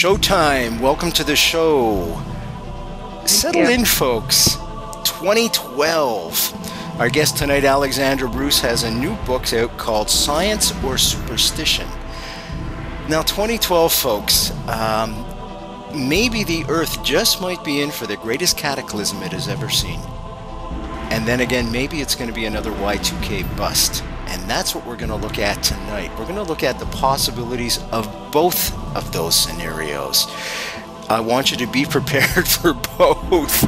Showtime. Welcome to the show. Settle in, folks. 2012. Our guest tonight, Alexandra Bruce, has a new book out called Science or Superstition. Now, 2012, folks, maybe the Earth just might be in for the greatest cataclysm it has ever seen. And then again, maybe it's going to be another Y2K bust. And that's what we're going to look at tonight. We're going to look at the possibilities of both of those scenarios. I want you to be prepared for both.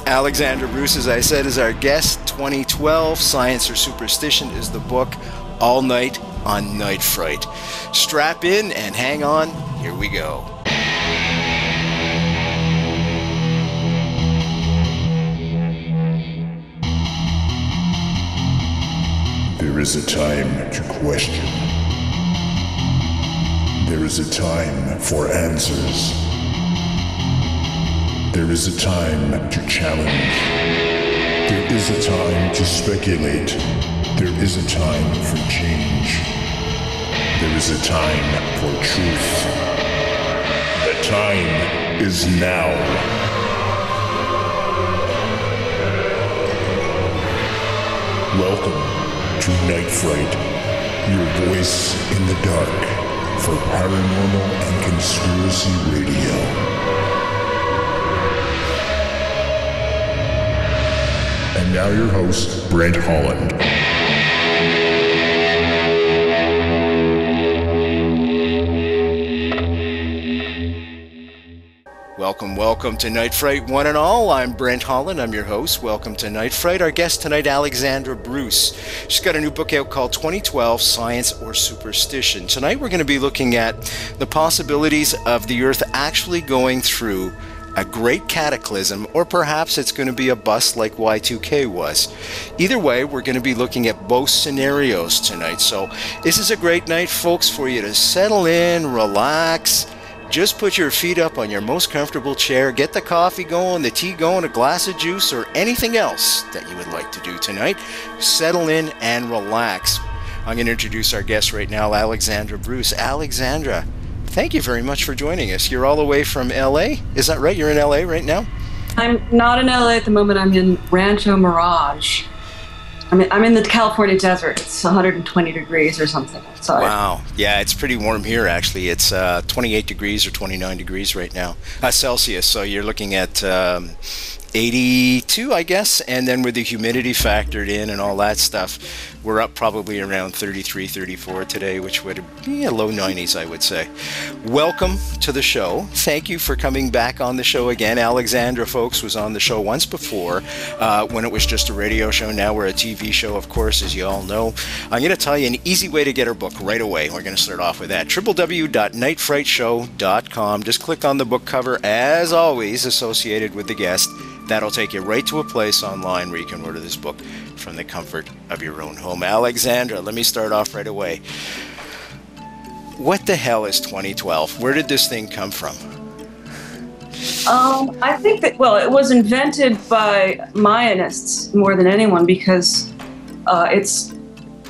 Alexandra Bruce, as I said, is our guest. 2012, Science or Superstition is the book. All night on Night Fright. Strap in and hang on. Here we go. There is a time to question. There is a time for answers. There is a time to challenge. There is a time to speculate. There is a time for change. There is a time for truth. The time is now. Welcome to Night Fright, your voice in the dark for paranormal and conspiracy radio. And now your host, Brent Holland. Welcome to Night Fright, one and all. I'm Brent Holland. I'm your host. Welcome to Night Fright. Our guest tonight, Alexandra Bruce. She's got a new book out called 2012, Science or Superstition. Tonight we're going to be looking at the possibilities of the Earth actually going through a great cataclysm, or perhaps it's going to be a bust like Y2K was. Either way, we're going to be looking at both scenarios tonight. So this is a great night, folks, for you to settle in, relax. Just put your feet up on your most comfortable chair, get the coffee going, the tea going, a glass of juice, or anything else that you would like to do tonight. Settle in and relax. I'm going to introduce our guest right now, Alexandra Bruce. Alexandra, thank you very much for joining us. You're all the way from LA? Is that right? You're in LA right now? I'm not in LA at the moment. I'm in Rancho Mirage. I'm in the California desert. It's 120 degrees or something outside. Wow. Yeah, it's pretty warm here, actually. It's 28 degrees or 29 degrees right now, Celsius. So you're looking at 82, I guess. And then with the humidity factored in and all that stuff, we're up probably around 33, 34 today, which would be low 90s, I would say. Welcome to the show. Thank you for coming back on the show again. Alexandra, folks, was on the show once before when it was just a radio show. Now we're a TV show, of course, as you all know. I'm going to tell you an easy way to get her book right away. We're going to start off with that. www.nightfrightshow.com. Just click on the book cover, as always, associated with the guest. That'll take you right to a place online where you can order this book from the comfort of your own home. Alexandra, let me start off right away. What the hell is 2012? Where did this thing come from? I think that, well, it was invented by Mayanists more than anyone because it's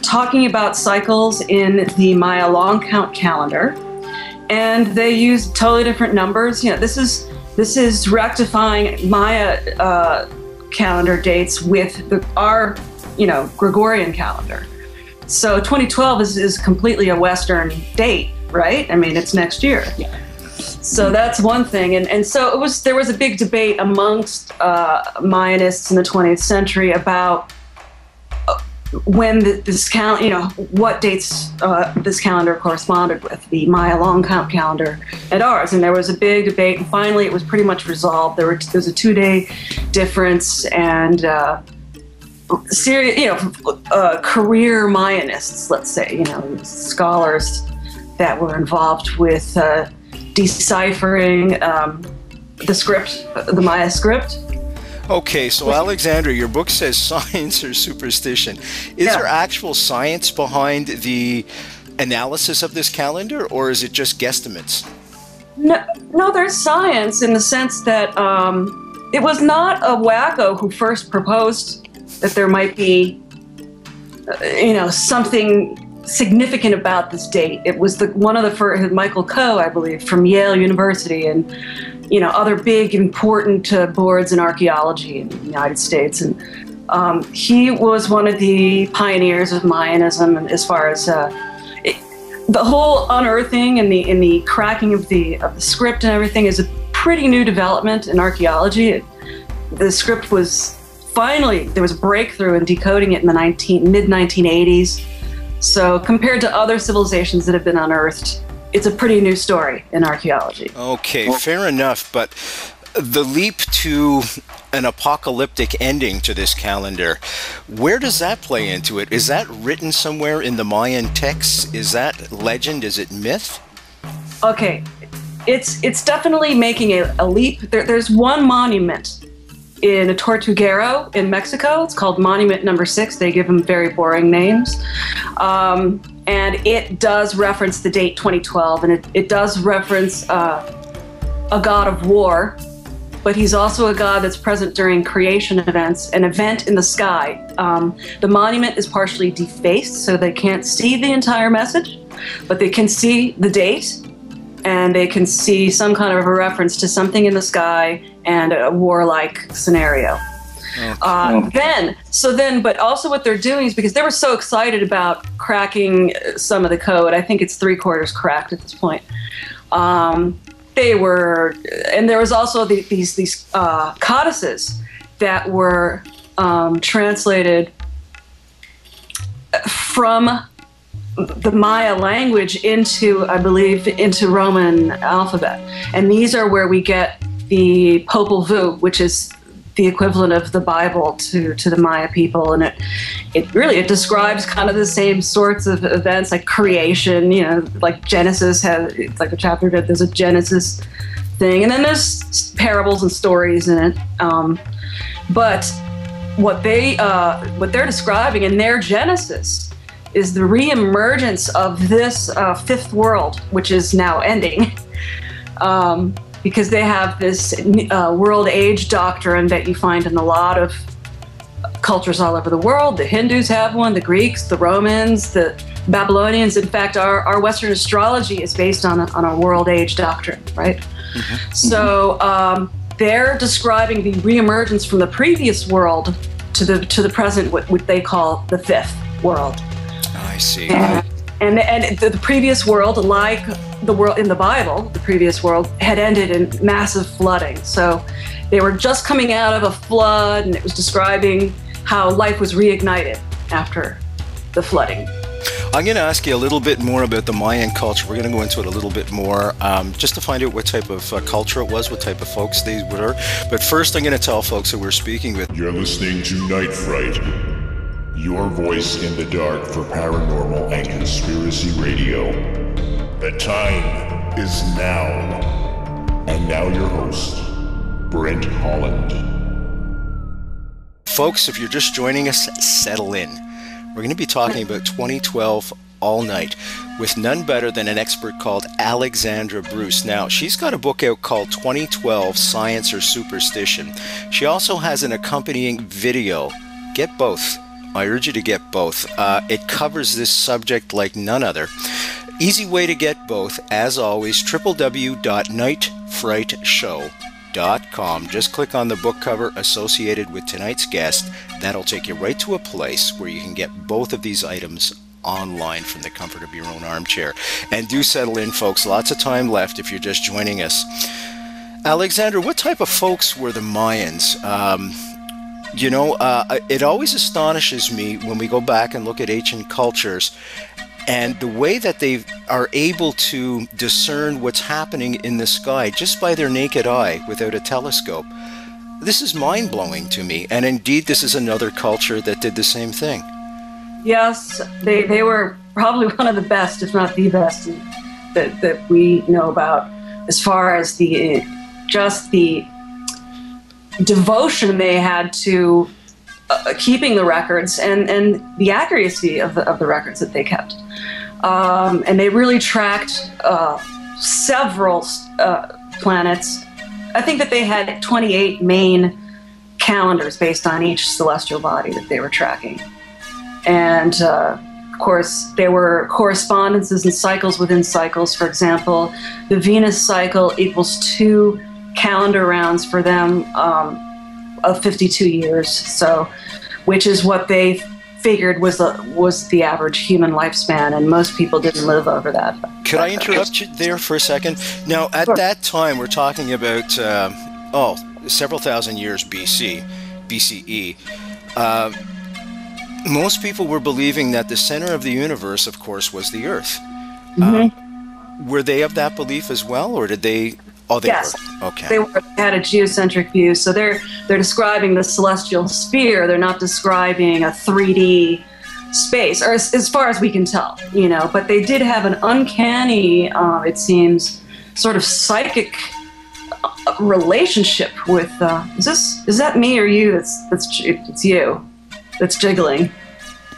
talking about cycles in the Maya long count calendar, and they use totally different numbers. You know, this is rectifying Maya calendar dates with our, Gregorian calendar. So 2012 is completely a Western date, right? I mean, it's next year. Yeah. So that's one thing. And so there was a big debate amongst Mayanists in the 20th century about when this count, what dates this calendar corresponded with, the Maya long count calendar and ours. And there was a big debate, and finally it was pretty much resolved. There was a 2-day difference, and career Mayanists, let's say, scholars that were involved with deciphering the script, the Maya script. Okay, so Alexandra, your book says Science or Superstition. Is there actual science behind the analysis of this calendar, or is it just guesstimates? No, there's science in the sense that it was not a wacko who first proposed that there might be, something significant about this date. It was one of the first, Michael Coe, I believe, from Yale University, and other big important boards in archaeology in the United States, and he was one of the pioneers of Mayanism, and as far as the whole unearthing and the cracking of the script and everything is a pretty new development in archaeology. The script was finally, there was a breakthrough in decoding it in the mid-1980s. So compared to other civilizations that have been unearthed, it's a pretty new story in archaeology. Okay, fair enough, but the leap to an apocalyptic ending to this calendar, where does that play into it? Is that written somewhere in the Mayan texts? Is that legend? Is it myth? Okay, it's definitely making a leap. There's one monument in Tortuguero in Mexico. It's called Monument Number 6. They give them very boring names. And it does reference the date 2012, and it does reference a god of war, but he's also a god that's present during creation events, an event in the sky. The monument is partially defaced, so they can't see the entire message, but they can see the date, and they can see some kind of a reference to something in the sky and a warlike scenario. But also what they're doing is, because they were so excited about cracking some of the code, I think it's 3/4 cracked at this point. They were, and there was also these codices that were translated from the Maya language into, I believe, into Roman alphabet. And these are where we get the Popol Vuh, which is the equivalent of the Bible to the Maya people. And it describes kind of the same sorts of events, like creation, like Genesis has, it's like a chapter that there's a Genesis thing. And then there's parables and stories in it. But what they're describing in their Genesis is the reemergence of this fifth world, which is now ending, because they have this world age doctrine that you find in a lot of cultures all over the world. The Hindus have one, the Greeks, the Romans, the Babylonians. In fact, our Western astrology is based on a world age doctrine, right? Mm-hmm. So they're describing the reemergence from the previous world to the present, what they call the fifth world. I see. And the previous world, like the world in the Bible, the previous world had ended in massive flooding. So they were just coming out of a flood, and it was describing how life was reignited after the flooding. I'm going to ask you a little bit more about the Mayan culture. We're going to go into it a little bit more, just to find out what type of culture it was, what type of folks they were. But first, I'm going to tell folks who we're speaking with. You're listening to Night Fright, your voice in the dark for paranormal and conspiracy radio. The time is now. And now your host, Brent Holland. Folks, if you're just joining us, settle in. We're going to be talking about 2012 all night with none better than an expert called Alexandra Bruce. Now, she's got a book out called 2012 Science or Superstition. She also has an accompanying video. Get both. I urge you to get both. It covers this subject like none other. Easy way to get both, as always, www.nightfrightshow.com. Just click on the book cover associated with tonight's guest. That'll take you right to a place where you can get both of these items online from the comfort of your own armchair. And do settle in, folks. Lots of time left if you're just joining us. Alexandra, what type of folks were the Mayans? It always astonishes me when we go back and look at ancient cultures and the way that they are able to discern what's happening in the sky just by their naked eye without a telescope. This is mind-blowing to me, and indeed this is another culture that did the same thing. Yes, they were probably one of the best, if not the best, that we know about, as far as the devotion they had to keeping the records and the accuracy of the records that they kept. And they really tracked several planets. I think that they had 28 main calendars based on each celestial body that they were tracking. And course, there were correspondences and cycles within cycles. For example, the Venus cycle equals 2 calendar rounds for them of 52 years. So, which is what they figured was the average human lifespan, and most people didn't live over that. Could I interrupt you there for a second? Now, at that time, we're talking about several thousand years BCE. Most people were believing that the center of the universe, of course, was the Earth. Were they of that belief as well, or did they? Oh, they yes. were. Okay. They had a geocentric view, so they're describing the celestial sphere. They're not describing a 3D space, or as far as we can tell, you know. But they did have an uncanny, it seems, sort of psychic relationship with. Is that me or you? It's you. That's jiggling.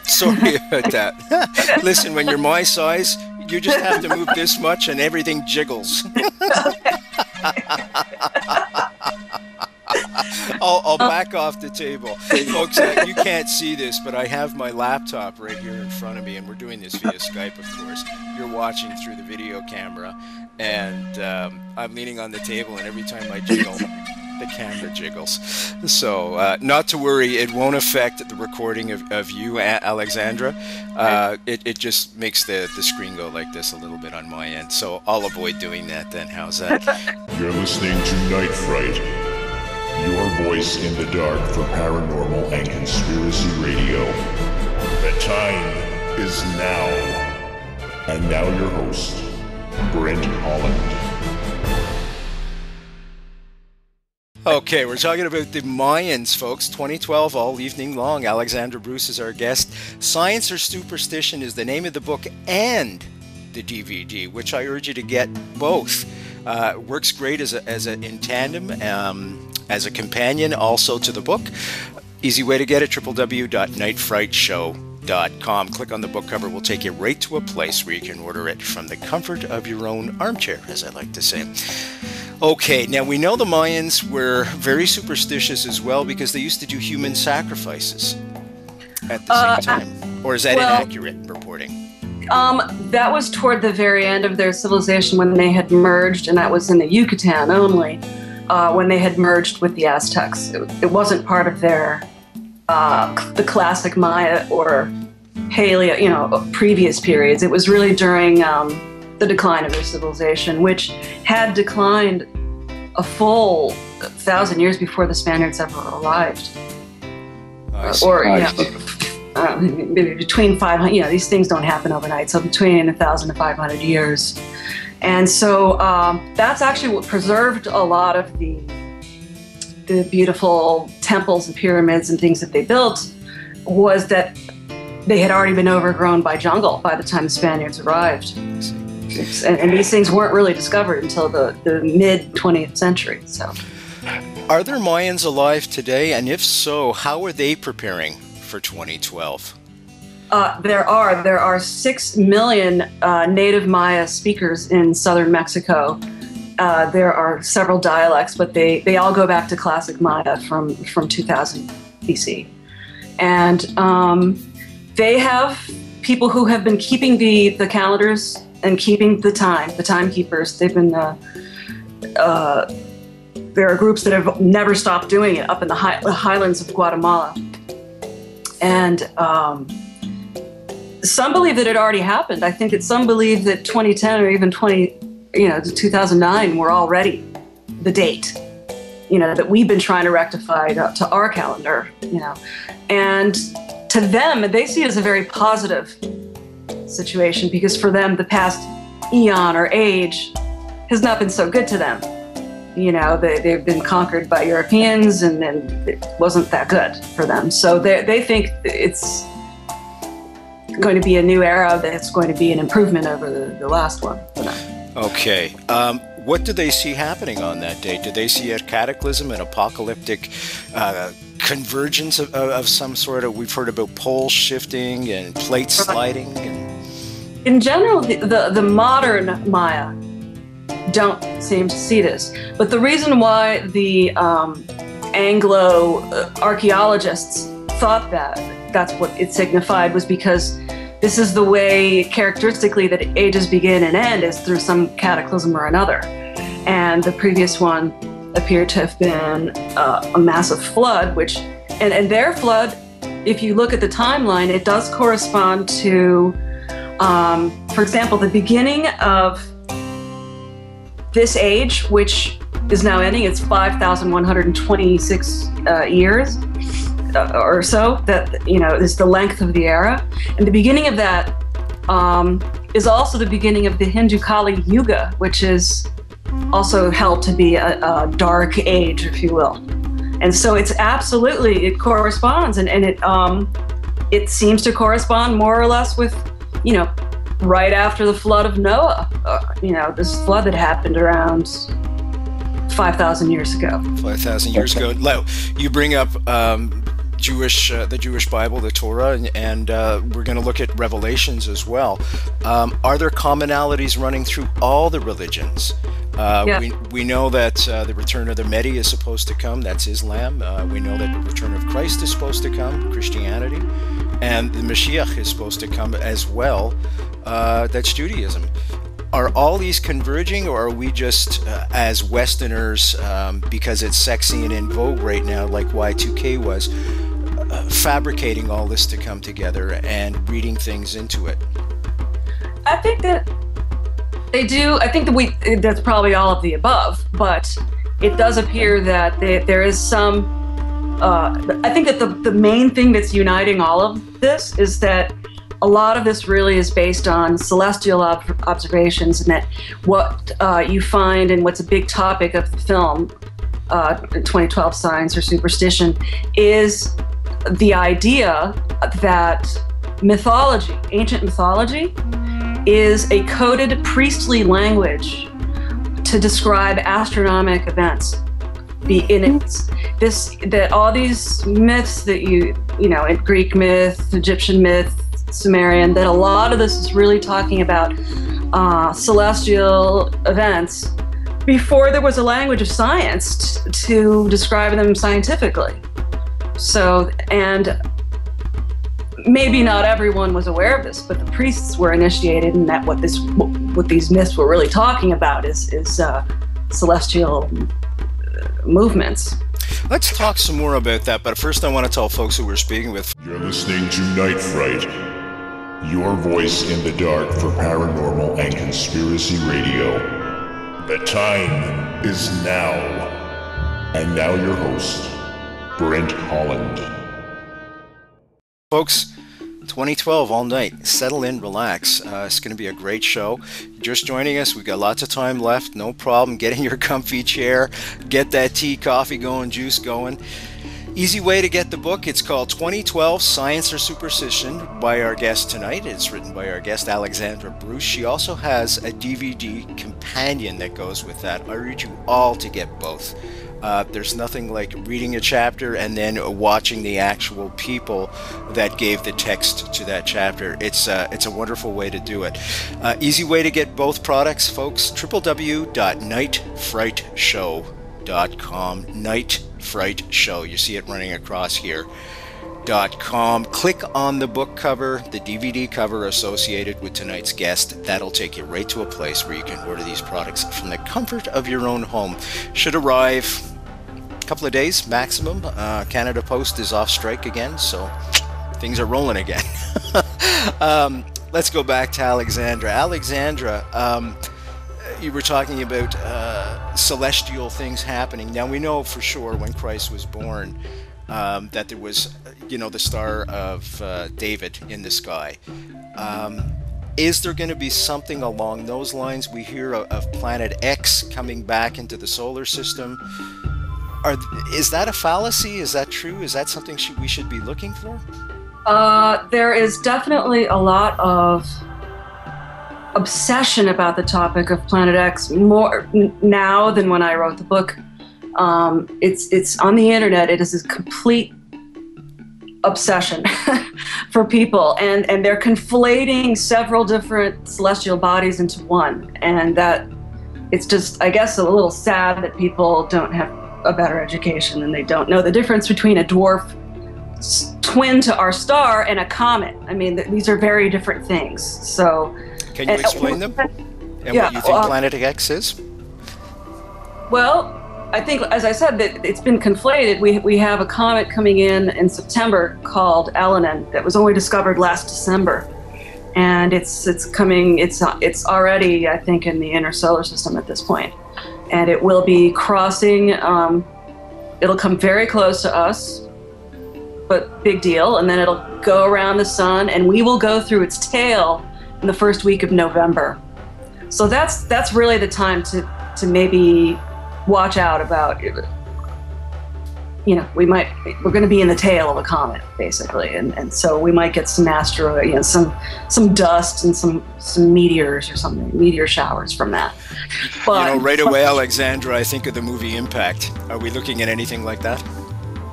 Sorry about that. Listen, when you're my size, you just have to move this much and everything jiggles. I'll back off the table. Folks, you can't see this, but I have my laptop right here in front of me, and we're doing this via Skype, of course. You're watching through the video camera, and I'm leaning on the table, and every time I jiggle, the camera jiggles. So not to worry, it won't affect the recording of you, Alexandra. It just makes the screen go like this a little bit on my end, so I'll avoid doing that then. How's that? You're listening to Night Fright, your voice in the dark for paranormal and conspiracy radio. The time is now. And now your host, Brent Holland. Okay, we're talking about the Mayans, folks. 2012, all evening long. Alexandra Bruce is our guest. Science or Superstition is the name of the book and the DVD, which I urge you to get both. Works great in tandem, as a companion also to the book. Easy way to get it, www.nightfrightshow.com. Click on the book cover. We'll take you right to a place where you can order it from the comfort of your own armchair, as I like to say. Okay, now we know the Mayans were very superstitious as well because they used to do human sacrifices at the same time. Or is that inaccurate reporting? That was toward the very end of their civilization when they had merged, and that was in the Yucatan only, when they had merged with the Aztecs. It wasn't part of their, the classic Maya or Paleo, previous periods. It was really during the decline of their civilization, which had declined a full 1,000 years before the Spaniards ever arrived. Maybe between 500, these things don't happen overnight, so between 1,000 to 500 years. And so that's actually what preserved a lot of the beautiful temples and pyramids and things that they built, was that they had already been overgrown by jungle by the time the Spaniards arrived. And these things weren't really discovered until the mid-20th century. So, are there Mayans alive today? And if so, how are they preparing for 2012? There are 6 million native Maya speakers in southern Mexico. There are several dialects, but they all go back to classic Maya from 2000 BC. And they have people who have been keeping the calendars and keeping the timekeepers. They've been there are groups that have never stopped doing it up in the highlands of Guatemala. And some believe that it already happened. I think that some believe that 2010 or even 2009 were already the date, that we've been trying to rectify to our calendar, And to them, they see it as a very positive situation, because for them, the past eon or age has not been so good to them. They've been conquered by Europeans, and it wasn't that good for them. So they think it's going to be a new era, that it's going to be an improvement over the last one for them. Okay. What do they see happening on that day? Do they see a cataclysm, an apocalyptic convergence of some sort? We've heard about poles shifting and plates sliding. In general, the modern Maya don't seem to see this. But the reason why the Anglo archaeologists thought that that's what it signified was because this is the way, characteristically, that ages begin and end is through some cataclysm or another. And the previous one appeared to have been a massive flood, which, and their flood, if you look at the timeline, it does correspond to, for example, the beginning of this age, which is now ending. It's 5,126 years or so. That, you know, is the length of the era, and the beginning of that is also the beginning of the Hindu Kali Yuga, which is also held to be a dark age, if you will. And so it's absolutely, it corresponds, and it seems to correspond more or less with, you know, right after the flood of Noah, you know, this flood that happened around 5,000 years ago. 5,000 years ago. You bring up the Jewish Bible, the Torah, and we're going to look at Revelations as well. Are there commonalities running through all the religions? Yeah. We know that the return of the Mehdi is supposed to come. That's Islam. We know that the return of Christ is supposed to come, Christianity, and the Mashiach is supposed to come as well. That's Judaism. Are all these converging, or are we just, as Westerners, because it's sexy and in vogue right now, like Y2K was, fabricating all this to come together and reading things into it? I think that they do. I think that that's probably all of the above, but it does appear that there is some, I think that the main thing that's uniting all of this is that a lot of this really is based on celestial observations, and that what you find, and what's a big topic of the film, 2012 Science or Superstition, is the idea that mythology, ancient mythology, is a coded priestly language to describe astronomical events. That all these myths that you know, in Greek myth, Egyptian myth, Sumerian, that a lot of this is really talking about celestial events before there was a language of science to describe them scientifically. So, and maybe not everyone was aware of this, but the priests were initiated, and that what these myths were really talking about is celestial movements. Let's talk some more about that, but first I want to tell folks who we're speaking with. You're listening to Night Fright, your voice in the dark for paranormal and conspiracy radio. The time is now. And now your host, Brent Holland. Folks, 2012 all night. Settle in, relax. It's going to be a great show. Just joining us, we've got lots of time left. No problem. Get in your comfy chair. Get that tea, coffee going, juice going. Easy way to get the book. It's called 2012 Science or Superstition by our guest tonight. It's written by our guest Alexandra Bruce. She also has a DVD companion that goes with that. I urge you all to get both. There's nothing like reading a chapter and then watching the actual people that gave the text to that chapter. It's a wonderful way to do it. Easy way to get both products, folks. www.nightfrightshow.com. Night Fright Show. You see it running across here. .com. Click on the book cover, the DVD cover associated with tonight's guest. That'll take you right to a place where you can order these products from the comfort of your own home. Should arrive a couple of days maximum. Canada Post is off strike again, so things are rolling again. Let's go back to Alexandra. Alexandra, you were talking about celestial things happening. Now we know for sure when Christ was born that there was, the Star of David in the sky. Is there going to be something along those lines? We hear of Planet X coming back into the solar system. Is that a fallacy? Is that true? Is that something we should be looking for? There is definitely a lot of obsession about the topic of Planet X, more now than when I wrote the book. It's on the internet. It is a complete obsession for people, and they're conflating several different celestial bodies into one, and that it's just, I guess, a little sad that people don't have a better education and they don't know the difference between a dwarf twin to our star and a comet. I mean, these are very different things. So, can you explain them? And what you think Planet X is? Well, I think, as I said, that it's been conflated. We have a comet coming in September called Elenin that was only discovered last December, and it's coming. It's already, I think, in the inner solar system at this point, and it will be crossing. It'll come very close to us, but big deal, and then it'll go around the sun, and we will go through its tail in the first week of November. So that's really the time to maybe watch out about, you know, we're going to be in the tail of a comet, basically, and so we might get some asteroid, you know, some dust and some meteors or something, meteor showers from that. But, you know, right away, Alexandra, I think of the movie Impact. Are we looking at anything like that?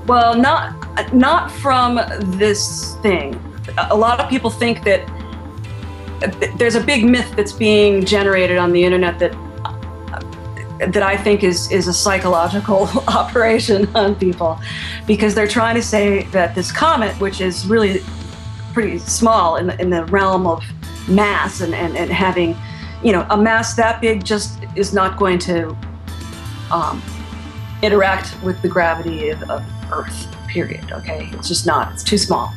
Well, not from this thing. A lot of people think that there's a big myth that's being generated on the internet that I think is a psychological operation on people, because they're trying to say that this comet, which is really pretty small in the realm of mass and having, you know, a mass that big just is not going to interact with the gravity of Earth, period, okay? It's just not, it's too small.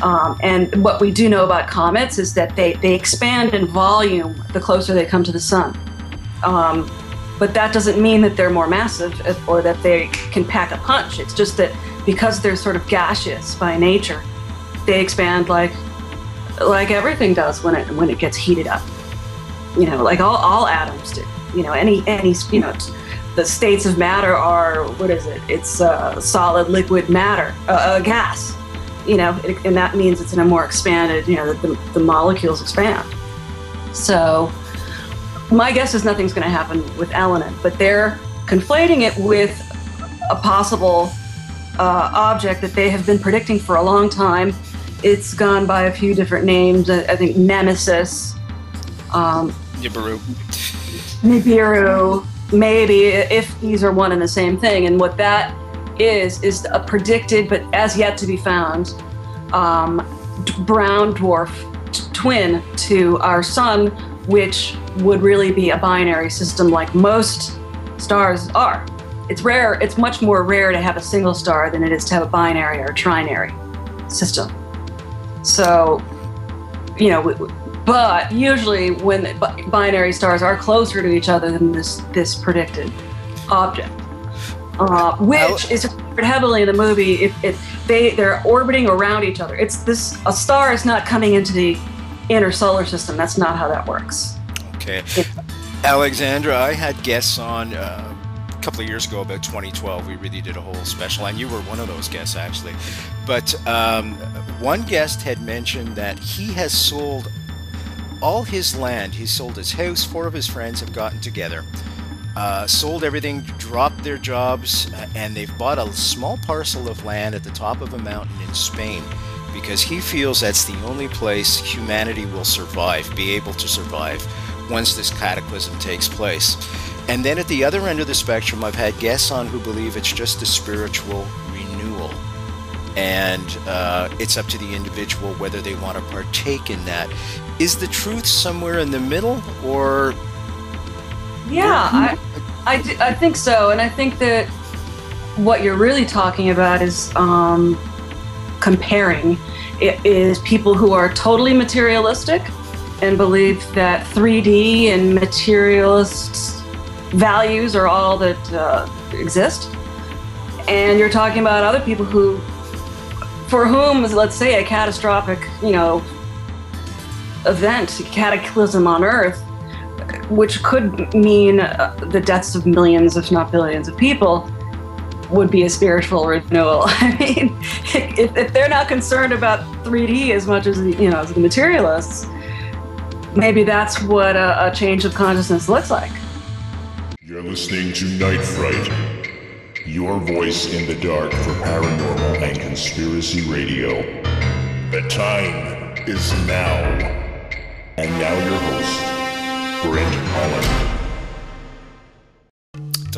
And what we do know about comets is that they expand in volume the closer they come to the sun. But that doesn't mean that they're more massive or that they can pack a punch. It's just that because they're sort of gaseous by nature, they expand like everything does when it gets heated up. You know, like all atoms do. You know, any you know, the states of matter are, what is it? It's solid, liquid, matter, gas. You know, and that means it's in a more expanded. You know, the molecules expand. So my guess is nothing's going to happen with Elenin, but they're conflating it with a possible object that they have been predicting for a long time. It's gone by a few different names. I think Nemesis, Nibiru, maybe, if these are one and the same thing. And what that is a predicted, but as yet to be found, brown dwarf twin to our sun, which would really be a binary system like most stars are. It's rare, it's much more rare to have a single star than it is to have a binary or trinary system. So, you know, but usually when binary stars are closer to each other than this predicted object, which is covered heavily in the movie. They're orbiting around each other. A star is not coming into the inner solar system. That's not how that works. Okay. Alexandra, I had guests on a couple of years ago, about 2012. We really did a whole special, and you were one of those guests, actually. But one guest had mentioned that he has sold all his land. He sold his house. 4 of his friends have gotten together, sold everything, dropped their jobs, and they've bought a small parcel of land at the top of a mountain in Spain, because he feels that's the only place humanity will survive, be able to survive, once this cataclysm takes place. And then at the other end of the spectrum, I've had guests on who believe it's just a spiritual renewal, and it's up to the individual whether they want to partake in that. Is the truth somewhere in the middle, or? Yeah, I think so, and I think that what you're really talking about is comparing. It is people who are totally materialistic and believe that 3D and materialist values are all that exist. And you're talking about other people for whom, let's say, a catastrophic, you know, event, cataclysm on Earth, which could mean the deaths of millions, if not billions of people, would be a spiritual renewal. I mean, if they're not concerned about 3D as much as as the materialists, maybe that's what a change of consciousness looks like. You're listening to Night Fright, your voice in the dark for paranormal and conspiracy radio. The time is now. And now your host, Brent Holland.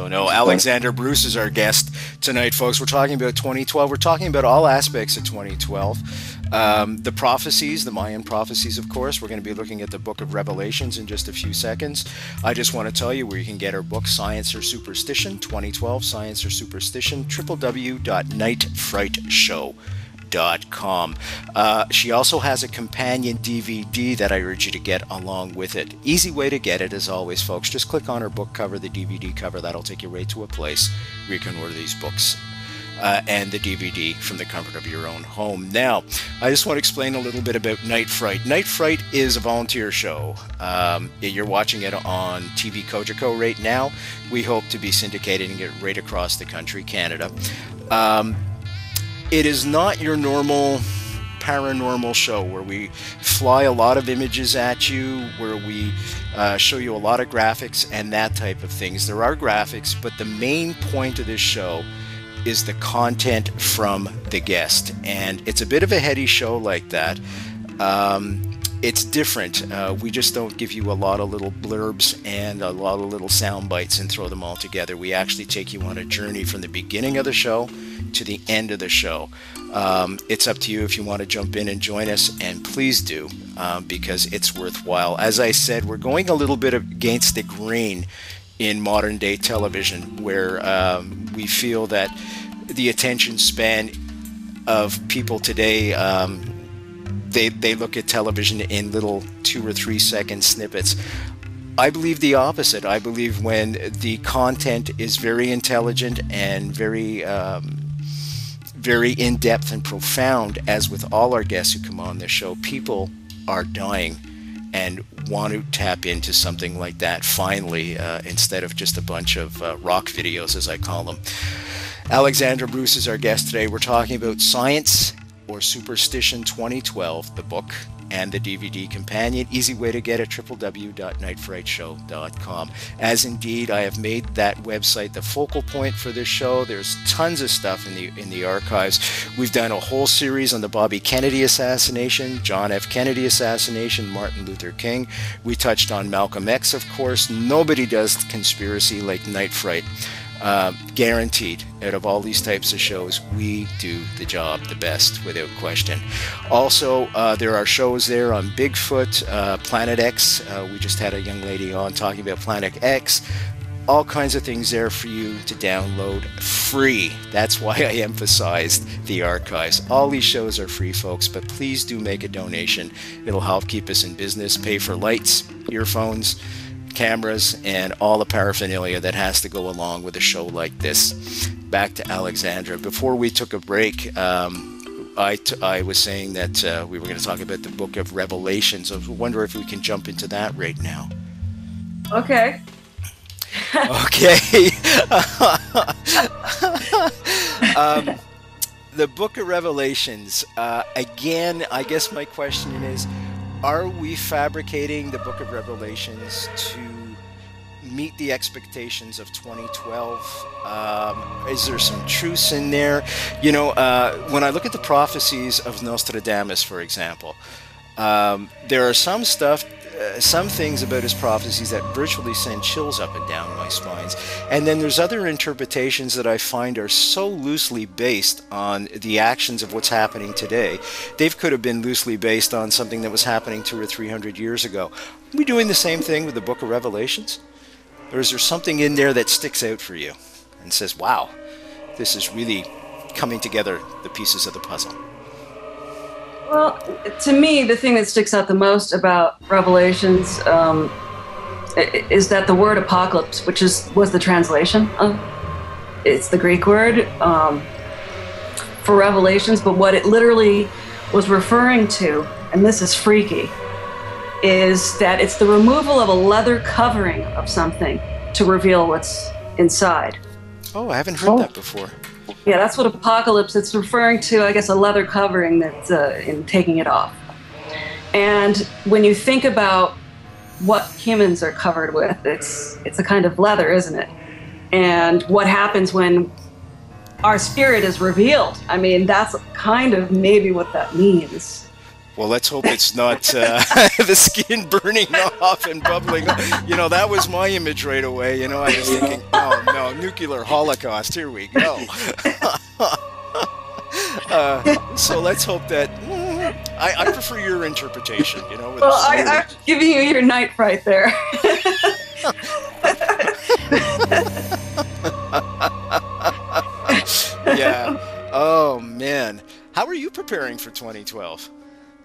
Toronto. No, Alexandra Bruce is our guest tonight, folks. We're talking about 2012. We're talking about all aspects of 2012. The prophecies, the Mayan prophecies, of course. We're going to be looking at the Book of Revelations in just a few seconds. I just want to tell you where you can get our book, Science or Superstition, 2012, Science or Superstition, www.nightfrightshow.com. She also has a companion DVD that I urge you to get along with it. Easy way to get it, as always, folks. Just click on her book cover, the DVD cover. That'll take you right to a place where you can order these books and the DVD from the comfort of your own home. Now, I just want to explain a little bit about Night Fright. Night Fright is a volunteer show. You're watching it on TV Kojiko right now. We hope to be syndicated and get right across the country, Canada. It is not your normal paranormal show where we fly a lot of images at you, where we show you a lot of graphics and that type of things. There are graphics, but the main point of this show is the content from the guest, and it's a bit of a heady show like that. It's different. We just don't give you a lot of little blurbs and a lot of little sound bites and throw them all together. We actually take you on a journey from the beginning of the show to the end of the show. It's up to you if you want to jump in and join us, and please do, because it's worthwhile. As I said, we're going a little bit against the grain in modern day television, where we feel that the attention span of people today, they look at television in little 2 or 3 second snippets. I believe the opposite. I believe when the content is very intelligent and very in-depth and profound, as with all our guests who come on this show, people are dying and want to tap into something like that finally, instead of just a bunch of rock videos, as I call them. Alexandra Bruce is our guest today. We're talking about Science or Superstition 2012, the book and the DVD companion. Easy way to get it, www.nightfrightshow.com. As indeed, I have made that website the focal point for this show. There's tons of stuff in the archives. We've done a whole series on the Bobby Kennedy assassination, John F. Kennedy assassination, Martin Luther King. We touched on Malcolm X, of course. Nobody does conspiracy like Night Fright. Guaranteed, out of all these types of shows, we do the job the best, without question. Also, there are shows there on Bigfoot, Planet X. We just had a young lady on talking about Planet X. All kinds of things there for you to download free. That's why I emphasized the archives. All these shows are free, folks, but please do make a donation. It'll help keep us in business, pay for lights, earphones, cameras, and all the paraphernalia that has to go along with a show like this. Back to Alexandra. Before we took a break, I was saying that we were going to talk about the Book of Revelations. I wonder if we can jump into that right now. Okay. Okay. The Book of Revelations. Again, I guess my question is, are we fabricating the Book of Revelations to meet the expectations of 2012? Is there some truths in there? You know, when I look at the prophecies of Nostradamus, for example, there are some things about his prophecies that virtually send chills up and down my spines. And then there's other interpretations that I find are so loosely based on the actions of what's happening today. They could have been loosely based on something that was happening 200 or 300 years ago. Are we doing the same thing with the Book of Revelations? Or is there something in there that sticks out for you and says, wow, this is really coming together, the pieces of the puzzle? Well, to me, the thing that sticks out the most about Revelations is that the word apocalypse, which was the translation of, it's the Greek word for Revelations, but what it literally was referring to, and this is freaky, is that it's the removal of a leather covering of something to reveal what's inside. Oh, I haven't heard that before. Yeah, that's what apocalypse, it's referring to, I guess, a leather covering that's in taking it off. And when you think about what humans are covered with, it's a kind of leather, isn't it? And what happens when our spirit is revealed? I mean, that's kind of maybe what that means. Well, let's hope it's not the skin burning off and bubbling. You know, that was my image right away. You know, I was thinking, oh, nuclear holocaust. Here we go. So let's hope that I prefer your interpretation. You know. Well, I'm giving you your night fright there. Yeah. Oh man, how are you preparing for 2012?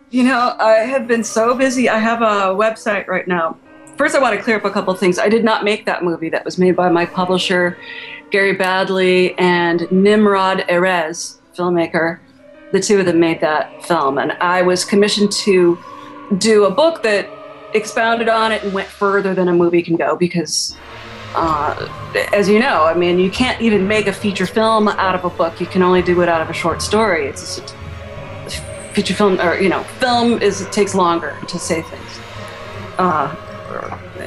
You know, I have been so busy. I have a website right now. First, I want to clear up a couple of things. I did not make that movie. That was made by my publisher, Gary Badley, and Nimrod Erez, filmmaker. The two of them made that film. And I was commissioned to do a book that expounded on it and went further than a movie can go because, as you know, I mean, you can't even make a feature film out of a book. You can only do it out of a short story. It's just feature film, or, you know, film it takes longer to say things.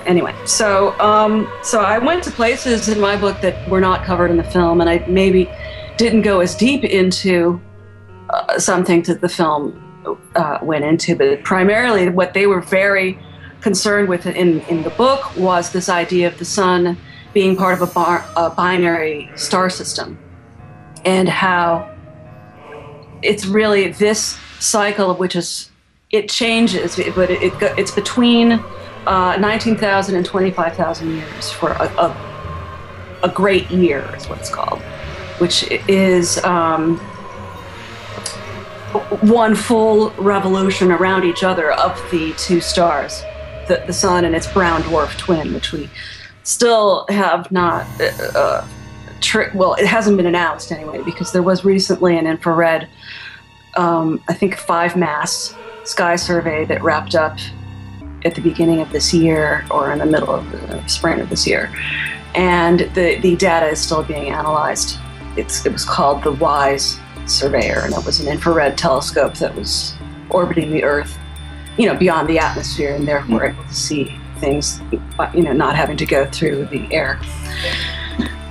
Anyway, so I went to places in my book that were not covered in the film, and I maybe didn't go as deep into some things that the film went into, but primarily what they were very concerned with in the book was this idea of the sun being part of a binary star system, and how it's really this cycle of which it changes, but it's between 19,000 and 25,000 years for a great year is what it's called, which is one full revolution around each other of the two stars, the sun and its brown dwarf twin, which we still have not, well, it hasn't been announced anyway, because there was recently an infrared, I think 5-mass sky survey that wrapped up at the beginning of this year or in the middle of the spring of this year. And the data is still being analyzed. It was called the WISE surveyor, and it was an infrared telescope that was orbiting the Earth, you know, beyond the atmosphere, and therefore able to see things, you know, not having to go through the air.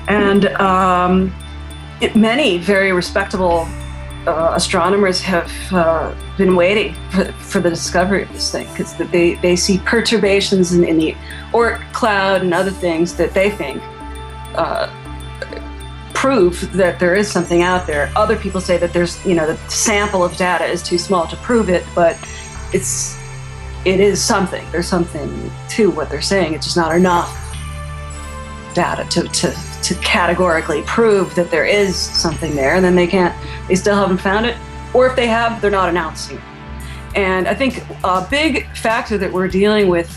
And many very respectable astronomers have been waiting for the discovery of this thing, because they see perturbations in the Oort cloud and other things that they think prove that there is something out there. Other people say that there's, you know, the sample of data is too small to prove it, but it is something. There's something to what they're saying. It's just not enough data to categorically prove that there is something there, and then they still haven't found it, or if they have, they're not announcing it. And I think a big factor that we're dealing with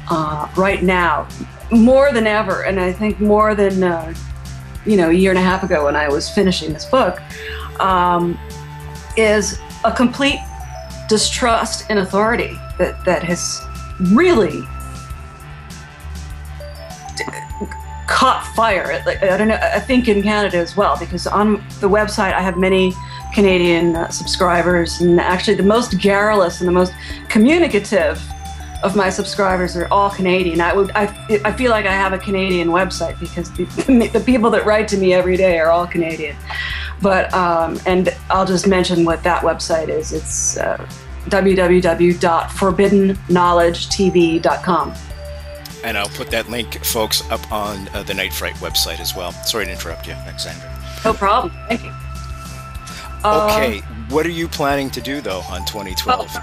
right now, more than ever, and I think more than you know, a year and a half ago when I was finishing this book, is a complete distrust in authority that has really caught fire. I don't know, I think in Canada as well, because on the website I have many Canadian subscribers, and actually the most garrulous and the most communicative of my subscribers are all Canadian. I feel like I have a Canadian website because the people that write to me every day are all Canadian. But and I'll just mention what that website is. It's www.forbiddenknowledgetv.com. And I'll put that link, folks, up on the Night Fright website as well. Sorry to interrupt you, Alexandra. No problem. Thank you. Okay, what are you planning to do, though, on 2012?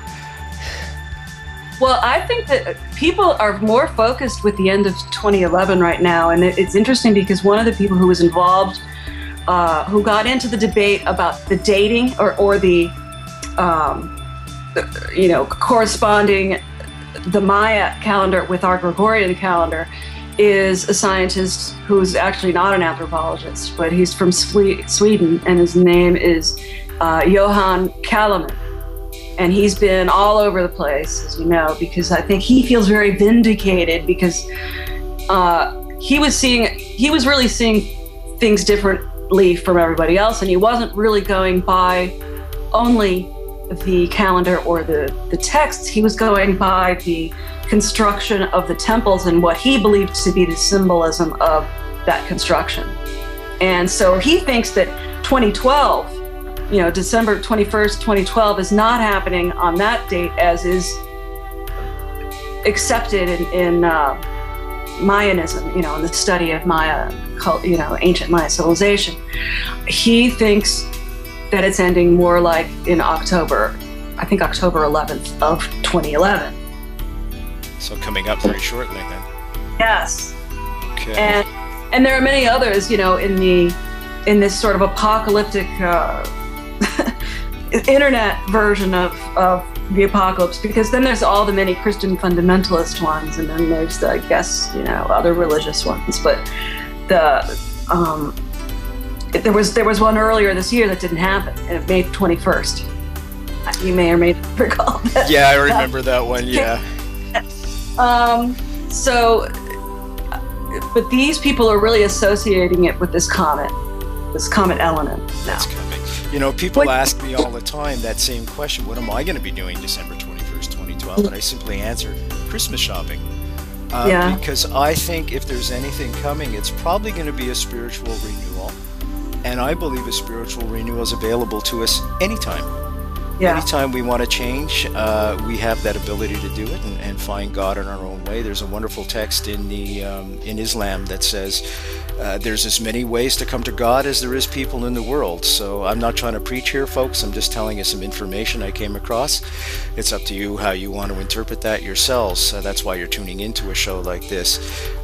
Well, I think that people are more focused with the end of 2011 right now. And it's interesting because one of the people who was involved, who got into the debate about the dating or the, you know, corresponding the Maya calendar with our Gregorian calendar, is a scientist who's actually not an anthropologist, but he's from Sweden, and his name is Johan Kalaman. And he's been all over the place, as you know, because I think he feels very vindicated, because he was really seeing things differently from everybody else, and he wasn't really going by only the calendar or the texts. He was going by the construction of the temples and what he believed to be the symbolism of that construction. And so he thinks that 2012, you know, December 21st, 2012 is not happening on that date as is accepted in Mayanism, and the study of Maya, ancient Maya civilization. He thinks that it's ending more like in October, I think October 11th of 2011. So coming up very shortly then. Yes. Okay. And there are many others, in this sort of apocalyptic internet version of the apocalypse, because then there's all the many Christian fundamentalist ones, and then there's the, I guess, other religious ones. But there was one earlier this year that didn't happen, and May 21st. You may or may not recall that. Yeah, I remember that one. Yeah. But these people are really associating it with this comet element now. That's coming. People ask me all the time that same question: what am I going to be doing December 21st, 2012? And I simply answer: Christmas shopping. Because I think if there's anything coming, it's probably going to be a spiritual renewal. And I believe a spiritual renewal is available to us anytime. Yeah. Anytime we want to change, we have that ability to do it and find God in our own way. There's a wonderful text in in Islam that says there's as many ways to come to God as there is people in the world. So I'm not trying to preach here, folks. I'm just telling you some information I came across. It's up to you how you want to interpret that yourselves. That's why you're tuning into a show like this.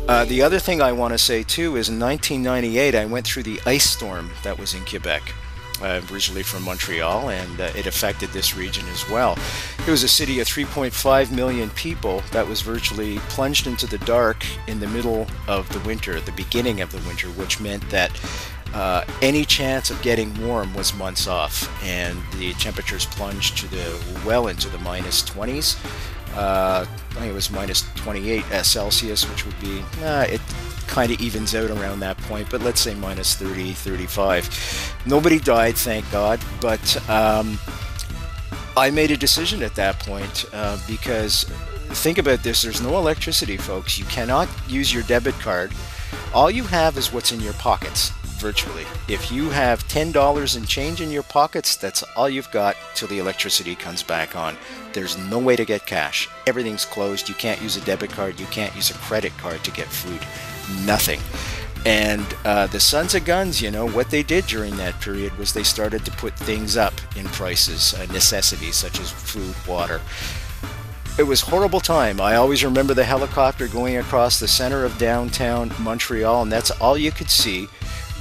The other thing I want to say too is in 1998 I went through the ice storm that was in Quebec. Originally from Montreal, and it affected this region as well. It was a city of 3.5 million people that was virtually plunged into the dark in the middle of the winter, the beginning of the winter, which meant that any chance of getting warm was months off, and the temperatures plunged to into the minus 20s. I think it was minus 28 Celsius, which would be, it kind of evens out around that point, but let's say minus 30, 35. Nobody died, thank God, but I made a decision at that point because think about this, there's no electricity, folks. You cannot use your debit card. All you have is what's in your pockets, virtually. If you have $10 in change in your pockets, that's all you've got till the electricity comes back on. There's no way to get cash. Everything's closed. You can't use a debit card. You can't use a credit card to get food. Nothing. And the Sons of Guns, what they did during that period was they started to put things up in prices, necessities such as food, water. It was a horrible time. I always remember the helicopter going across the center of downtown Montreal, and that's all you could see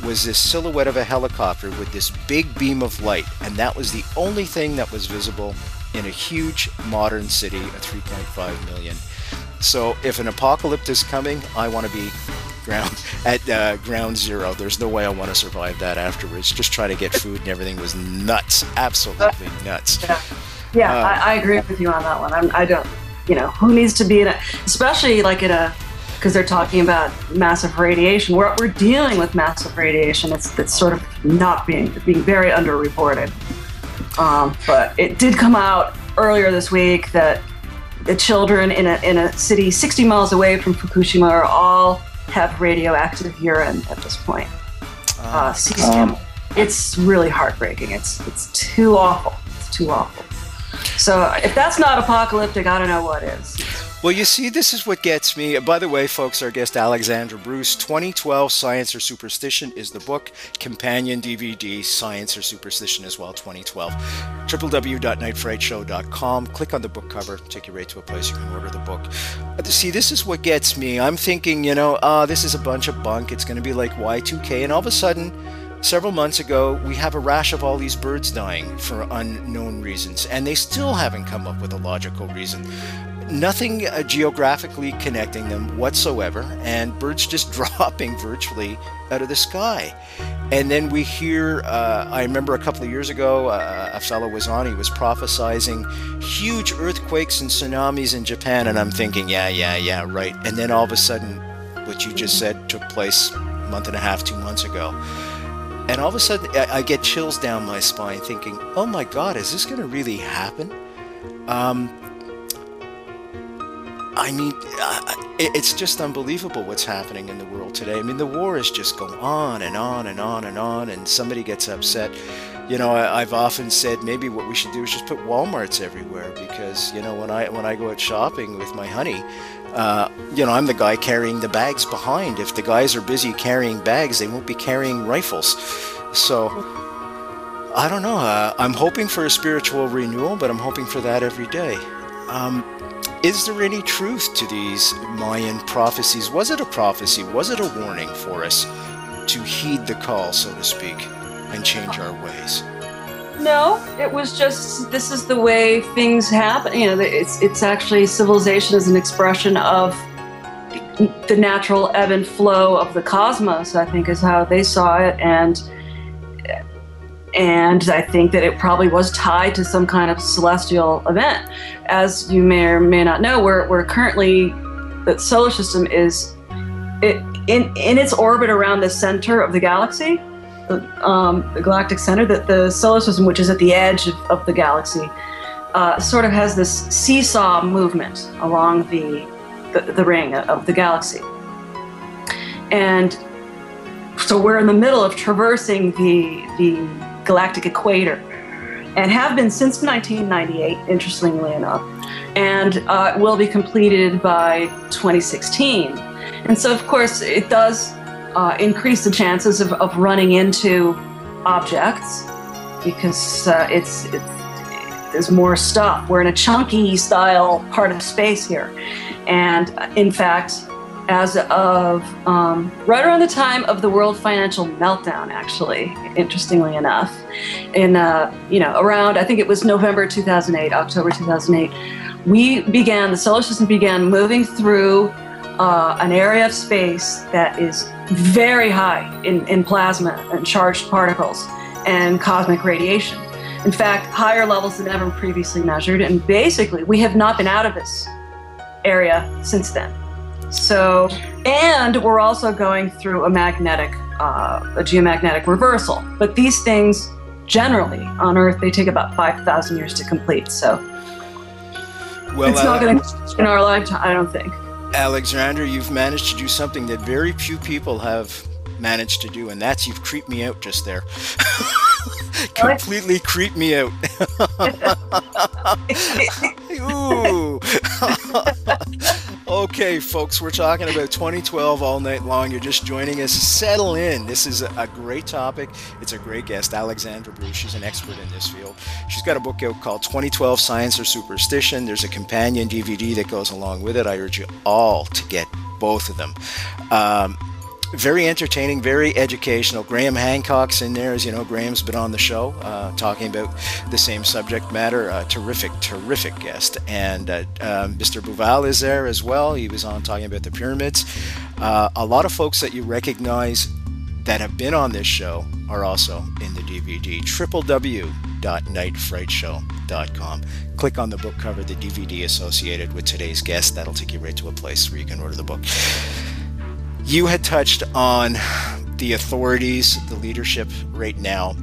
was this silhouette of a helicopter with this big beam of light, and that was the only thing that was visible in a huge modern city of 3.5 million. So if an apocalypse is coming, I want to be at ground zero. There's no way I want to survive that afterwards. Just trying to get food and everything was nuts, absolutely nuts. Yeah, I agree with you on that one. I don't, who needs to be especially like because they're talking about massive radiation. We're dealing with massive radiation. It's sort of not being very underreported. But it did come out earlier this week that the children in a city 60 miles away from Fukushima all have radioactive urine at this point. It's really heartbreaking. It's too awful. It's too awful. So if that's not apocalyptic, I don't know what is. Well, you see, this is what gets me. By the way, folks, our guest Alexandra Bruce, 2012 Science or Superstition is the book. Companion DVD, Science or Superstition as well, 2012. www.nightfrightshow.com. Click on the book cover, take you right to a place you can order the book. See, this is what gets me. I'm thinking, this is a bunch of bunk. It's going to be like Y2K. And all of a sudden, several months ago, we have a rash of all these birds dying for unknown reasons. And they still haven't come up with a logical reason. Nothing geographically connecting them whatsoever, and birds just dropping virtually out of the sky. And then we hear, I remember a couple of years ago, a fellow was on, he was prophesizing huge earthquakes and tsunamis in Japan, and I'm thinking, yeah, right. And then all of a sudden, what you just said took place a month and a half, 2 months ago. And all of a sudden, I get chills down my spine thinking, oh my God, is this going to really happen? I mean, it's just unbelievable what's happening in the world today. I mean, the war is just going on and on and on and on, and somebody gets upset. You know, I've often said maybe what we should do is just put Walmarts everywhere, because, you know, when I go out shopping with my honey, you know, I'm the guy carrying the bags behind. If the guys are busy carrying bags, they won't be carrying rifles. So, I don't know. I'm hoping for a spiritual renewal, but I'm hoping for that every day. Is there any truth to these Mayan prophecies? Was it a prophecy? Was it a warning for us to heed the call, so to speak, and change our ways? No, it was just, this is the way things happen. You know, it's actually, civilization is an expression of the natural ebb and flow of the cosmos, I think, is how they saw it. And I think that it probably was tied to some kind of celestial event. As you may or may not know, we're currently, the solar system is in its orbit around the center of the galaxy, the galactic center, that the solar system, which is at the edge of the galaxy, sort of has this seesaw movement along the ring of the galaxy. And so we're in the middle of traversing the galactic equator, and have been since 1998, interestingly enough, and will be completed by 2016. And so, of course, it does increase the chances of running into objects, because there's more stuff. We're in a chunky style part of space here. And in fact, as of right around the time of the world financial meltdown, actually, interestingly enough, in you know, around, I think it was November 2008, October 2008, the solar system began moving through an area of space that is very high in plasma and charged particles and cosmic radiation. In fact, higher levels than ever previously measured, and basically we have not been out of this area since then. So, and we're also going through a geomagnetic reversal. But these things, generally, on Earth, they take about 5,000 years to complete. So, well, it's not going to in our lifetime, I don't think. Alexandra, you've managed to do something that very few people have managed to do, and that's you've creeped me out just there. Completely creeped me out. Ooh. Okay, folks, we're talking about 2012 all night long. You're just joining us. Settle in. This is a great topic. It's a great guest, Alexandra Bruce. She's an expert in this field. She's got a book out called 2012 Science or Superstition. There's a companion DVD that goes along with it. I urge you all to get both of them. Very entertaining, very educational. Graham Hancock's in there. As you know, Graham's been on the show talking about the same subject matter. Terrific guest. And Mr. Bouval is there as well. He was on talking about the pyramids. A lot of folks that you recognize that have been on this show are also in the DVD. www.nightfrightshow.com. Click on the book cover, the DVD associated with today's guest. That'll take you right to a place where you can order the book. You had touched on the authorities, the leadership right now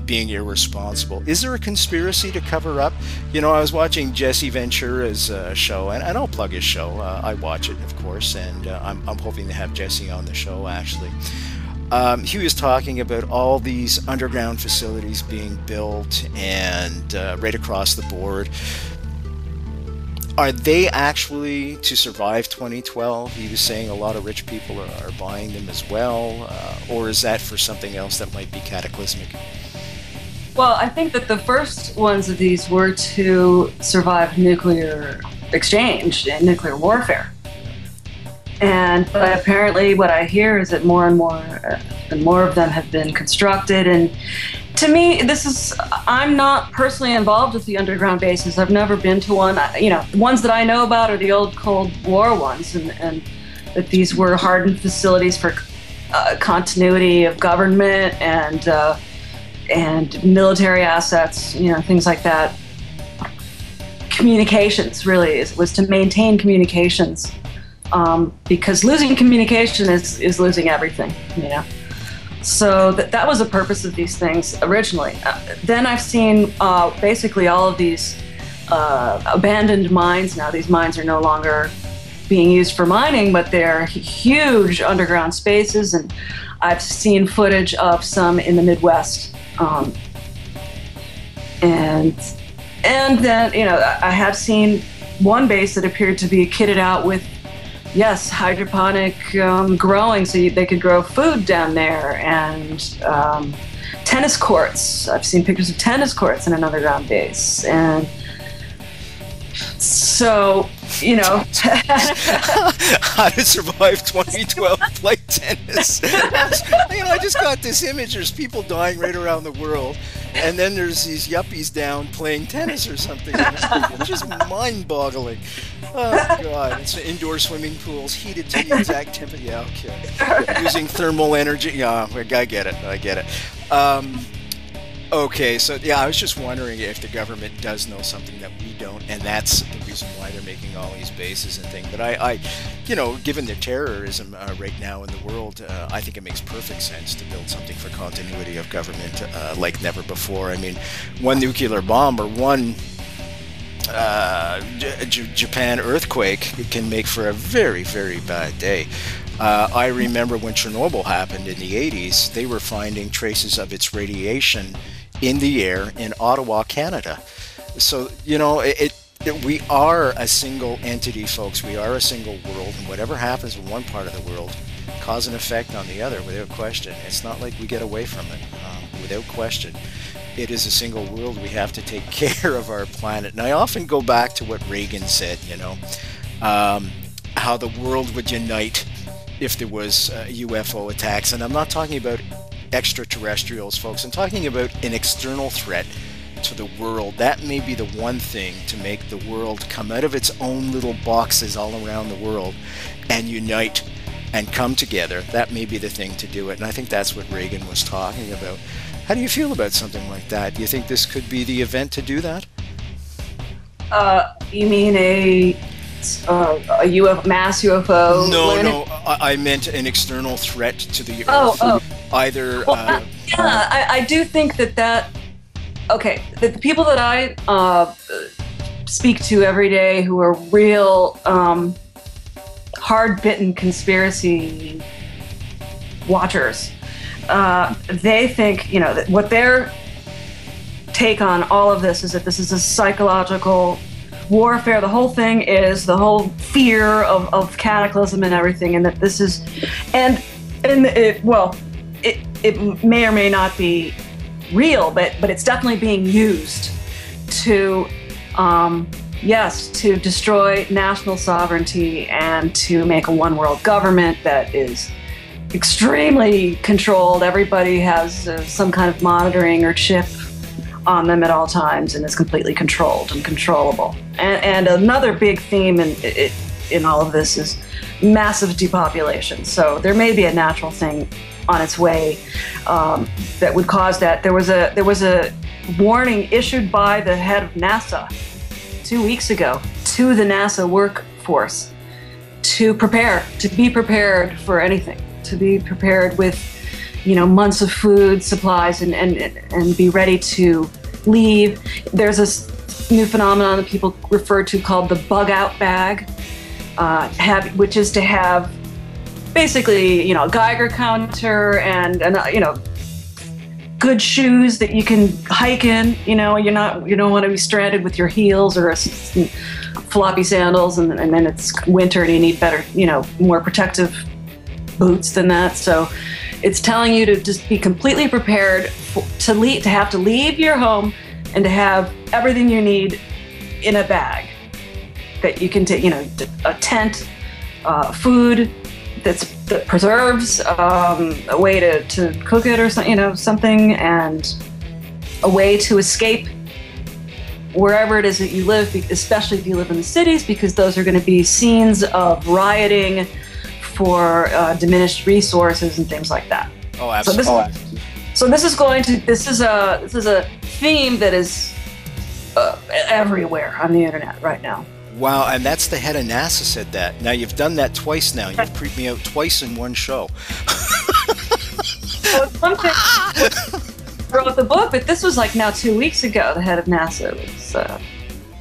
being irresponsible. Is there a conspiracy to cover up? You know, I was watching Jesse Ventura's show, and I'll plug his show. I watch it, of course, and I'm hoping to have Jesse on the show, actually. He was talking about all these underground facilities being built and right across the board. Are they actually to survive 2012? He was saying a lot of rich people are buying them as well, or is that for something else that might be cataclysmic? Well, I think that the first ones of these were to survive nuclear exchange and nuclear warfare. But apparently what I hear is that more and more of them have been constructed. And to me, I'm not personally involved with the underground bases. I've never been to one. You know, the ones that I know about are the old Cold War ones, and that these were hardened facilities for continuity of government and military assets, you know, things like that. Communications really was to maintain communications, because losing communication is losing everything, you know. So that was the purpose of these things originally. Then I've seen basically all of these abandoned mines now. These mines are no longer being used for mining, but they're huge underground spaces. And I've seen footage of some in the Midwest And then, you know, I have seen one base that appeared to be kitted out with, yes, hydroponic growing, so they could grow food down there, and tennis courts. I've seen pictures of tennis courts in an underground base. And so, you know. How to survive 2012 play tennis. You know, I just got this image. There's people dying right around the world, and then there's these yuppies down playing tennis or something. It's just mind-boggling. Oh, God. It's indoor swimming pools, heated to the exact temperature. Yeah, okay. Using thermal energy. Yeah, I get it. Okay, so yeah, I was just wondering if the government does know something that we don't, and that's the reason why they're making all these bases and things. But I you know, given the terrorism right now in the world, I think it makes perfect sense to build something for continuity of government like never before. I mean, one nuclear bomb or one Japan earthquake can make for a very, very bad day. I remember when Chernobyl happened in the 80s, they were finding traces of its radiation in the air in Ottawa, Canada. So, you know, we are a single entity, folks. We are a single world, and whatever happens in one part of the world cause an effect on the other without question. It's not like we get away from it, without question. It is a single world. We have to take care of our planet. And I often go back to what Reagan said, you know, how the world would unite if there was UFO attacks. And I'm not talking about extraterrestrials, folks. I'm talking about an external threat to the world. That may be the one thing to make the world come out of its own little boxes all around the world and unite and come together. That may be the thing to do it. And I think that's what Reagan was talking about. How do you feel about something like that? Do you think this could be the event to do that? You mean a mass UFO? No, I meant an external threat to the Earth. Oh. Either. Well, I do think that. Okay, the people that I speak to every day who are real hard-bitten conspiracy watchers, they think, you know, that what their take on all of this is that this is a psychological warfare. The whole thing is the whole fear of cataclysm and everything, and that this is, and it may or may not be real, but it's definitely being used to, to destroy national sovereignty and to make a one-world government that is extremely controlled. Everybody has some kind of monitoring or chip on them at all times and is completely controlled and controllable. And another big theme in all of this is massive depopulation. So there may be a natural thing on its way that would cause that. There was a warning issued by the head of NASA 2 weeks ago to the NASA workforce to be prepared for anything, to be prepared with, you know, months of food supplies and be ready to leave. There's this new phenomenon that people refer to called the bugout bag, which is to have basically, you know, a Geiger counter and you know, good shoes that you can hike in. You know, you don't want to be stranded with your heels or floppy sandals, and then it's winter and you need better, you know, more protective boots than that. So it's telling you to just be completely prepared to have to leave your home and to have everything you need in a bag that you can take, you know, a tent, food that preserves, a way to cook it or something, you know, something, and a way to escape wherever it is that you live, especially if you live in the cities, because those are going to be scenes of rioting for diminished resources and things like that. Oh, absolutely. So this is a theme that is everywhere on the internet right now. Wow, and that's the head of NASA said that. Now you've done that twice now. You've creeped me out twice in one show. So it's one thing wrote the book, but this was like now 2 weeks ago. The head of NASA was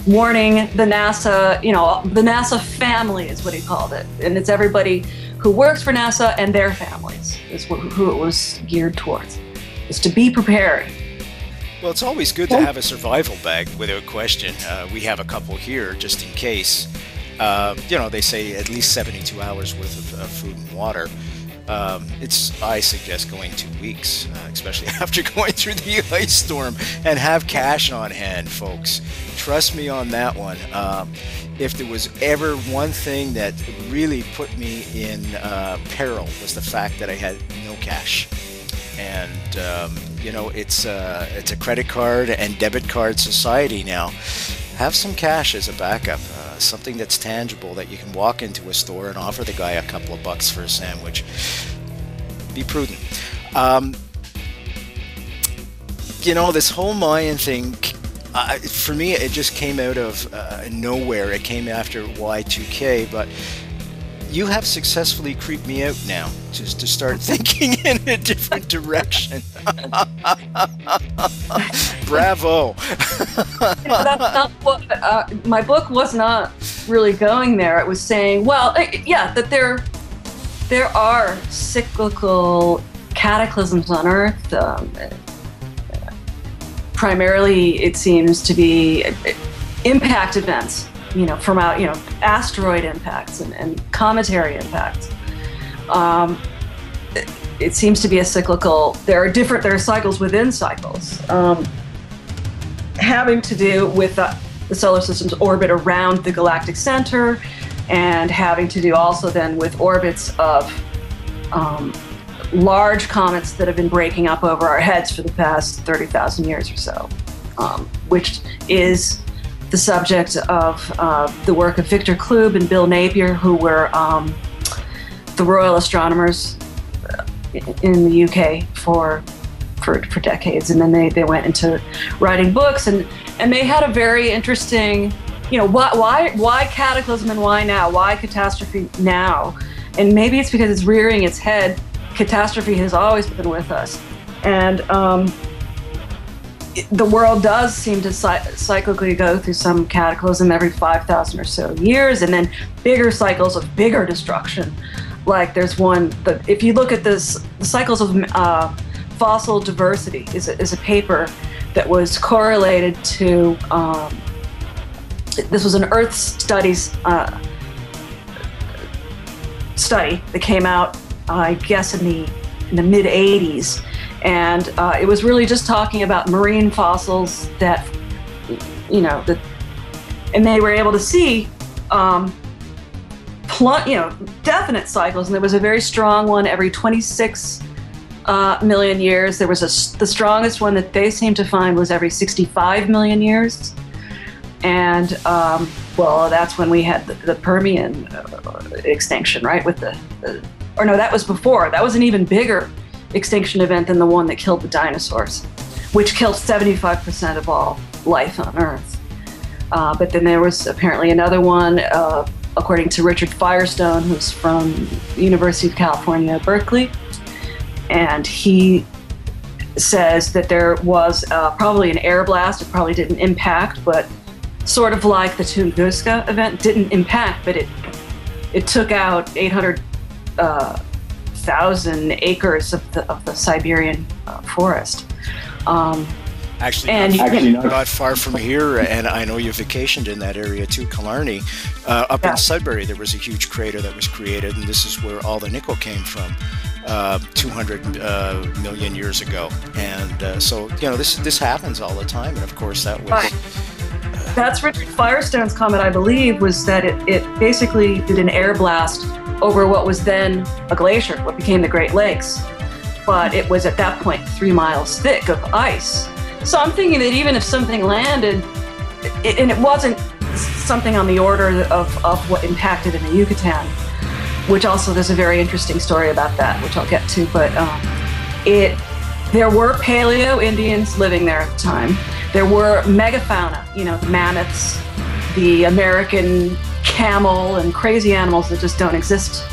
warning the NASA, you know, the NASA family is what he called it, and it's everybody who works for NASA and their families is who it was geared towards, is to be prepared Well, it's always good to have a survival bag, without question. We have a couple here just in case. They say at least 72 hours worth of food and water. I suggest going 2 weeks, especially after going through the ice storm, and have cash on hand, folks. Trust me on that one. If there was ever one thing that really put me in peril was the fact that I had no cash. And it's a credit card and debit card society now. Have some cash as a backup, something that's tangible that you can walk into a store and offer the guy a couple of bucks for a sandwich. Be prudent. This whole Mayan thing, for me, it just came out of nowhere. It came after Y2K, but you have successfully creeped me out now, just to start thinking in a different direction. Bravo. That's not what my book was not really going there. It was saying, that there are cyclical cataclysms on Earth. Primarily, it seems to be impact events. From out, asteroid impacts and cometary impacts. It seems to be a cyclical. There are cycles within cycles, having to do with the solar system's orbit around the galactic center, and having to do also then with orbits of large comets that have been breaking up over our heads for the past 30,000 years or so, which is the subject of the work of Victor Klube and Bill Napier, who were the royal astronomers in the UK for decades, and then they went into writing books, and they had a very interesting, why cataclysm and why now? Why catastrophe now? And maybe it's because it's rearing its head. Catastrophe has always been with us, and the world does seem to cyclically go through some cataclysm every 5,000 or so years, and then bigger cycles of bigger destruction. Like there's one, if you look at this, the cycles of fossil diversity is a paper that was correlated to, this was an Earth studies study that came out, I guess, in the mid 80s. And it was really just talking about marine fossils that, and they were able to see, definite cycles. And there was a very strong one every 26 million years. There was the strongest one that they seemed to find was every 65 million years. And, that's when we had the Permian extinction, right? That was before. That was an even bigger extinction event than the one that killed the dinosaurs, which killed 75% of all life on Earth. But then there was apparently another one, according to Richard Firestone, who's from the University of California, Berkeley. And he says that there was probably an air blast. It probably didn't impact, but sort of like the Tunguska event, didn't impact, but it took out 800,000 acres of the Siberian forest. Actually, not far from here, and I know you vacationed in that area too, Killarney. In Sudbury, there was a huge crater that was created, and this is where all the nickel came from 200 million years ago. And so this happens all the time, and of course that was... Right. That's Richard Firestone's comment, I believe, was that it basically did an air blast over what was then a glacier, what became the Great Lakes. But it was at that point 3 miles thick of ice. So I'm thinking that even if something landed, and it wasn't something on the order of what impacted in the Yucatan, which also there's a very interesting story about that, which I'll get to, but there were Paleo Indians living there at the time. There were megafauna, the mammoths, the American camel, and crazy animals that just don't exist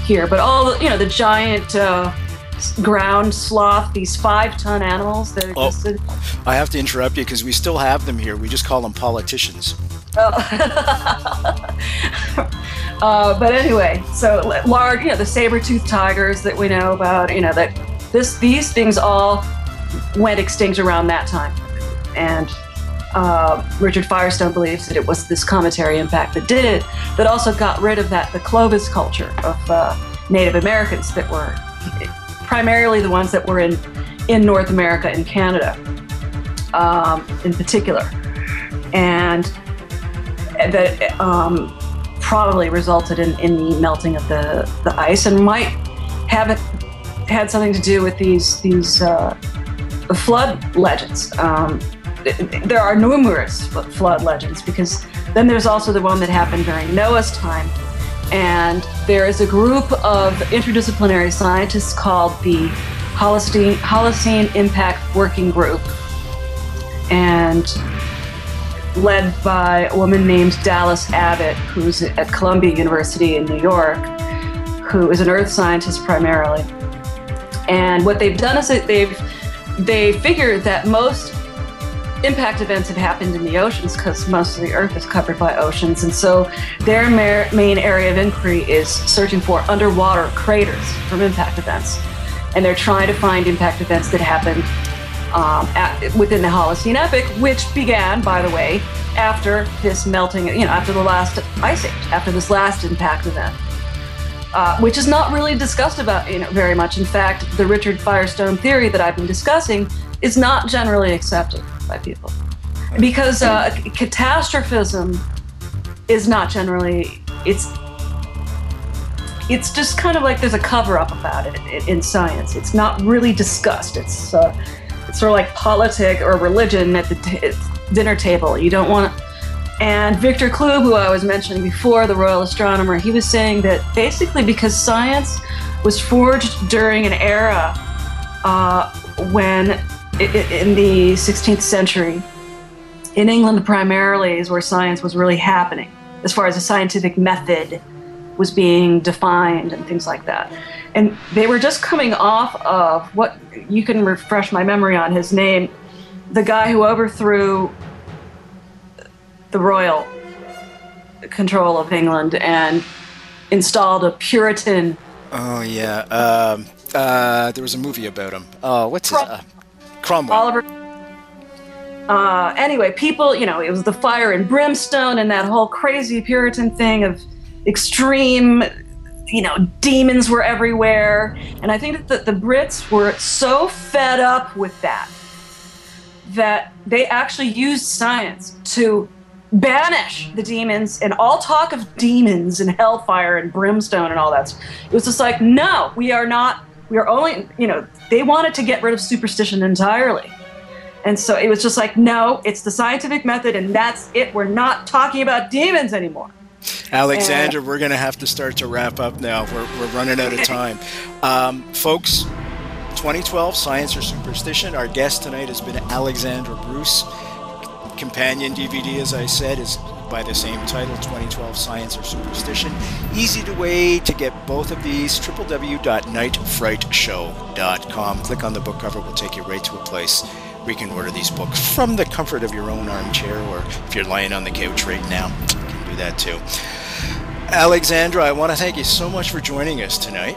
here. But all the giant ground sloth, these 5-ton animals that existed. I have to interrupt you because we still have them here. We just call them politicians. But anyway, so large, the saber-toothed tigers that we know about, that these things all went extinct around that time. And Richard Firestone believes that it was this cometary impact that did it, that also got rid of the Clovis culture of Native Americans that were primarily the ones that were in North America and Canada in particular. And that probably resulted in the melting of the ice, and might have had something to do with these flood legends. There are numerous flood legends, because then there's also the one that happened during Noah's time. And there is a group of interdisciplinary scientists called the Holocene Impact Working Group, and led by a woman named Dallas Abbott, who's at Columbia University in New York, who is an earth scientist primarily. And what they've done is that they figured that most impact events have happened in the oceans, because most of the Earth is covered by oceans. And so their main area of inquiry is searching for underwater craters from impact events. And they're trying to find impact events that happened within the Holocene epoch, which began, by the way, after this melting, after the last ice age, after this last impact event. Which is not really discussed about very much. In fact, the Richard Firestone theory that I've been discussing is not generally accepted by people, because catastrophism is not generally, it's just kind of like there's a cover-up about it in science. It's not really discussed. It's sort of like politics or religion at the dinner table. You don't want to. And Victor Klube, who I was mentioning before, the royal astronomer, he was saying that basically because science was forged during an era when, in the 16th century, in England primarily is where science was really happening, as far as a scientific method was being defined and things like that. And they were just coming off of, what you can refresh my memory on his name, the guy who overthrew the royal control of England and installed a Puritan. Oh yeah, there was a movie about him. What's his? Cromwell. Oliver. Anyway, people, it was the fire and brimstone and that whole crazy Puritan thing of extreme, demons were everywhere. And I think that the Brits were so fed up with that they actually used science to banish the demons and all talk of demons and hellfire and brimstone and all that. It was just like, no, we are only, they wanted to get rid of superstition entirely. And so it was just like, no, it's the scientific method and that's it. We're not talking about demons anymore. Alexandra, we're going to have to start to wrap up now. We're running out of time. Folks, 2012, Science or Superstition. Our guest tonight has been Alexandra Bruce. Companion DVD, as I said, is by the same title, 2012 Science or Superstition. Easy way to get both of these, www.nightfrightshow.com. Click on the book cover, will take you right to a place where you can order these books from the comfort of your own armchair, or if you're lying on the couch right now, you can do that too. Alexandra, I want to thank you so much for joining us tonight.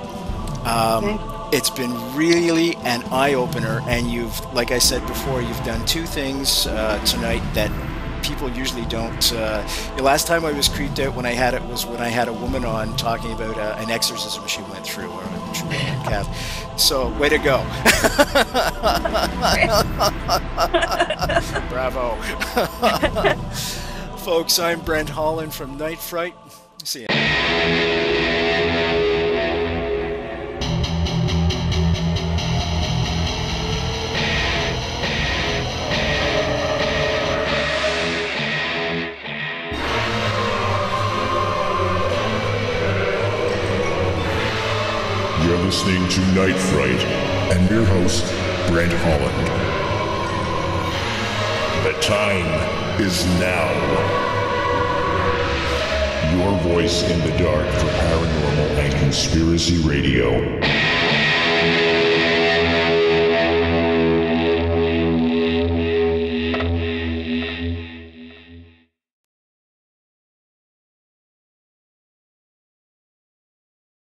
It's been really an eye-opener, and you've, like I said before, you've done two things tonight that people usually don't. The last time I was creeped out when I had a woman on talking about an exorcism she went through, or she went on Cath. So, way to go. Bravo. Folks, I'm Brent Holland from Night Fright. See you. You're listening to Night Fright and your host, Brent Holland. The time is now. Your voice in the dark for paranormal and conspiracy radio.